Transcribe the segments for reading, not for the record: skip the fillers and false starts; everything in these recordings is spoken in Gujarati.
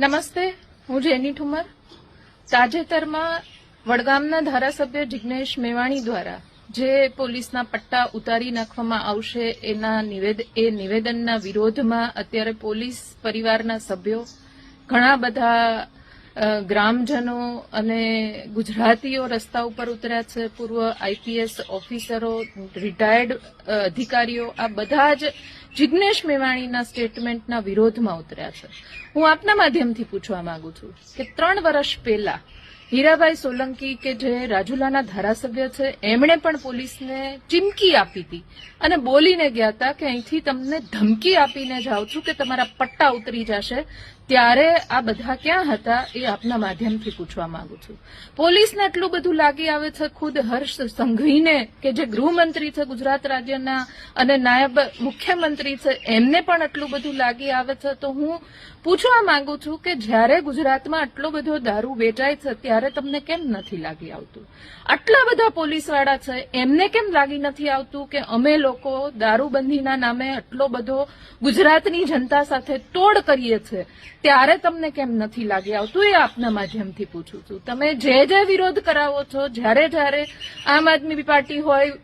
નમસ્તે, હું જેની ઠુમર. તાજેતરમાં વડગામના ધારાસભ્ય જિગ્નેશ મેવાણી દ્વારા જે પોલીસના પટ્ટા ઉતારી નાખવામાં આવશે એ નિવેદનના વિરોધમાં અત્યારે પોલીસ પરિવારના સભ્યો, ઘણા બધા ગ્રામજનો અને ગુજરાતીઓ રસ્તા ઉપર ઉતર્યા છે. પૂર્વ આઈપીએસ ઓફિસરો, રિટાયર્ડ અધિકારીઓ, આ બધા જ જિગ્નેશ મેવાણીના સ્ટેટમેન્ટના વિરોધમાં ઉતર્યા છે. હું આપના માધ્યમથી પૂછવા માંગુ છું કે 3 વર્ષ પહેલા હીરાભાઈ સોલંકી કે જે રાજુલાના ધારાસભ્ય છે, એમણે પણ પોલીસને ચીમકી આપી હતી અને બોલીને ગયા હતા કે અહીંથી તમને ધમકી આપીને જાઉં છું કે તમારા પટ્ટા ઉતરી જશે. ત્યારે આ બધા ક્યાં હતા એ આપના માધ્યમથી પૂછવા માંગુ છું. પોલીસને એટલું બધું લાગી આવે છે, ખુદ હર્ષ સંઘવીને કે જે ગૃહમંત્રી છે ગુજરાત રાજ્યના અને નાયબ મુખ્યમંત્રી છે, એમને પણ એટલું બધું લાગી આવે છે. તો હું પૂછવા માંગુ છું કે જ્યારે ગુજરાતમાં આટલો બધો દારૂ વેચાય છે ત્યારે તમને કેમ નથી લાગી આવતું? આટલા બધા પોલીસવાળા છે, એમને કેમ લાગી નથી આવતું કે અમે લોકો દારૂબંધીના નામે આટલો બધો ગુજરાતની જનતા સાથે તોડ કરીએ છીએ, ત્યારે તમને કેમ નથી લાગી આવતું? એ આપના માધ્યમથી પૂછું છું. તમે જે વિરોધ કરાવો છો, જ્યારે આમ આદમી પાર્ટી હોય,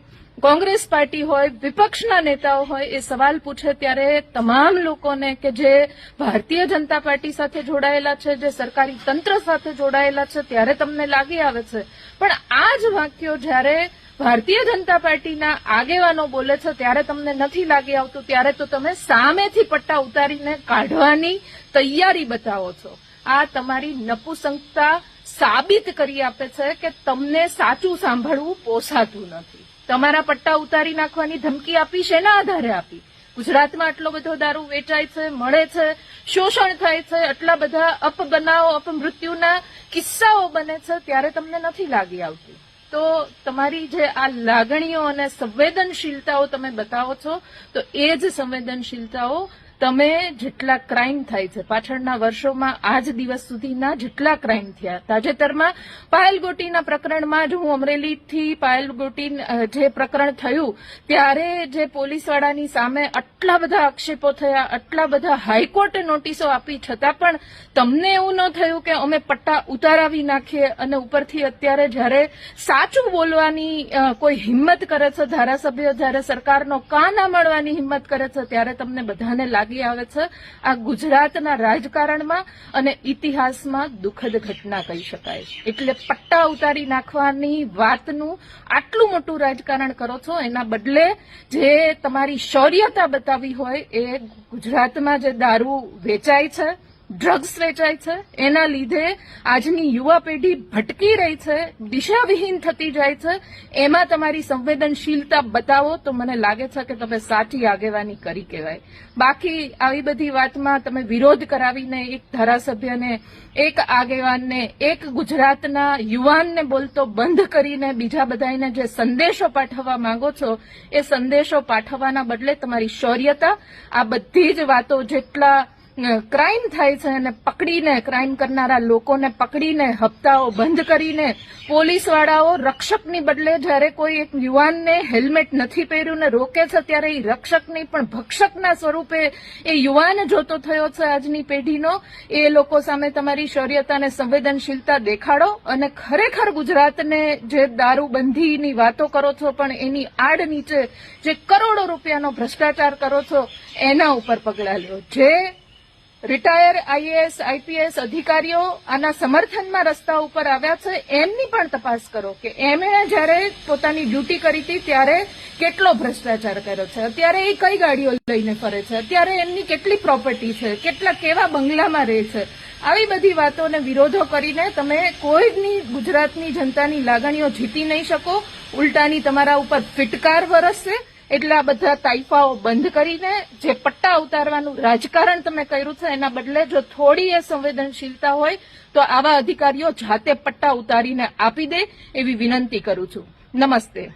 કોંગ્રેસ પાર્ટી હોય, વિપક્ષના નેતાઓ હોય, એ સવાલ પૂછે ત્યારે તમામ લોકોને કે જે ભારતીય જનતા પાર્ટી સાથે જોડાયેલા છે, જે સરકારી તંત્ર સાથે જોડાયેલા છે, ત્યારે તમને લાગી આવે છે. પણ આ જ વાક્યો જ્યારે ભારતીય જનતા પાર્ટીના આગેવાનો બોલે છે ત્યારે તમને નથી લાગી આવતું. ત્યારે તો તમે સામેથી પટ્ટા ઉતારીને કાઢવાની તૈયારી બતાવો છો. આ તમારી નપુસંકતા સાબિત કરી આપે છે કે તમને સાચું સાંભળવું પોસાતું નથી. તમારા પટ્ટા ઉતારી નાખવાની ધમકી આપી શેના આધારે આપી? ગુજરાતમાં આટલો બધો દારૂ વેચાય છે, મળે છે, શોષણ થાય છે, આટલા બધા અપબનાવો, અપમૃત્યુના કિસ્સાઓ બને છે, ત્યારે તમને નથી લાગી આવતી. તો તમારી જે આ લાગણીઓ અને સંવેદનશીલતાઓ તમે બતાવો છો, તો એ જ સંવેદનશીલતાઓ તમે જેટલા ક્રાઇમ થાય છે, પાછળના વર્ષોમાં આજ દિવસ સુધીના જેટલા ક્રાઇમ થયા, તાજેતરમાં પાયલ ગોટીના પ્રકરણમાં જ હું અમરેલીથી પાયલ ગોટી જે પ્રકરણ થયું ત્યારે જે પોલીસવાળાની સામે આટલા બધા આક્ષેપો થયા, આટલા બધા હાઈકોર્ટે નોટિસો આપી, છતાં પણ તમને એવું ન થયું કે અમે પટ્ટા ઉતારાવી નાખીએ. અને ઉપરથી અત્યારે જ્યારે સાચું બોલવાની કોઈ હિંમત કરે છે ધારાસભ્ય, જ્યારે સરકારનો કાન સાંભળવાની હિંમત કરે છે, ત્યારે તમને બધાને લાગી આવે છે આ ગુજરાતના રાજકારણમાં અને ઇતિહાસમાં દુઃખદ ઘટના કહી શકાય. એટલે પટ્ટા ઉતારી નાખવાની વાતનું આટલું મોટું રાજકારણ કરો છો, એના બદલે જે તમારી શૌર્યતા બતાવી હોય એ ગુજરાતમાં જે દારૂ વેચાય છે, ડ્રગ્સ વેચાય છે, એના લીધે આજની યુવા પેઢી ભટકી રહી છે, દિશાવિહીન થતી જાય છે, એમાં તમારી સંવેદનશીલતા બતાવો તો મને લાગે છે કે તમે સાચી આગેવાની કરી કહેવાય. બાકી આવી બધી વાતમાં તમે વિરોધ કરાવીને એક ધારાસભ્યને, એક આગેવાનને, એક ગુજરાતના યુવાનને બોલતો બંધ કરીને બીજા બધાને જે સંદેશો પાઠવવા માંગો છો, એ સંદેશો પાઠવવાના બદલે તમારી શૌર્યતા, આ બધી જ વાતો જેટલા ક્રાઇમ થાય છે અને પકડીને ક્રાઇમ કરનારા લોકોને પકડીને હપ્તાઓ બંધ કરીને પોલીસવાળાઓ રક્ષકની બદલે જ્યારે કોઈ એક યુવાનને હેલ્મેટ નથી પહેર્યું ને રોકે છે, ત્યારે એ રક્ષક નહીં પણ ભક્ષકના સ્વરૂપે એ યુવાન જોતો થયો છે આજની પેઢીનો. એ લોકો સામે તમારી શૌર્યતા અને સંવેદનશીલતા દેખાડો અને ખરેખર ગુજરાતને જે દારૂબંધીની વાતો કરો છો પણ એની આડ નીચે જે કરોડો રૂપિયાનો ભ્રષ્ટાચાર કરો છો એના ઉપર પગલાં લો. જે રિટાયર આઈએએસ આઈપીએસ અધિકારીઓ આના સમર્થનમાં રસ્તા ઉપર આવ્યા છે, એમની પણ તપાસ કરો કે એમણે જ્યારે પોતાની ડ્યુટી કરી હતી ત્યારે કેટલો ભ્રષ્ટાચાર કર્યો છે, અત્યારે એ કઈ ગાડીઓ લઈને ફરે છે, અત્યારે એમની કેટલી પ્રોપર્ટી છે, કેવા બંગલામાં રહે છે. આવી બધી વાતોને વિરોધો કરીને તમે કોઈની ગુજરાતની જનતાની લાગણીઓ જીતી નહીં શકો. ઉલટાની તમારા ઉપર ફિટકાર વરસશે. એટલે આ બધા તાઇફાઓ બંધ કરીને જે પટ્ટા ઉતારવાનું રાજકારણ તમે કર્યું છે, એના બદલે જો થોડી એ સંવેદનશીલતા હોય તો આવા અધિકારીઓ જાતે પટ્ટા ઉતારીને આપી દે એવી વિનંતી કરું છું. નમસ્તે.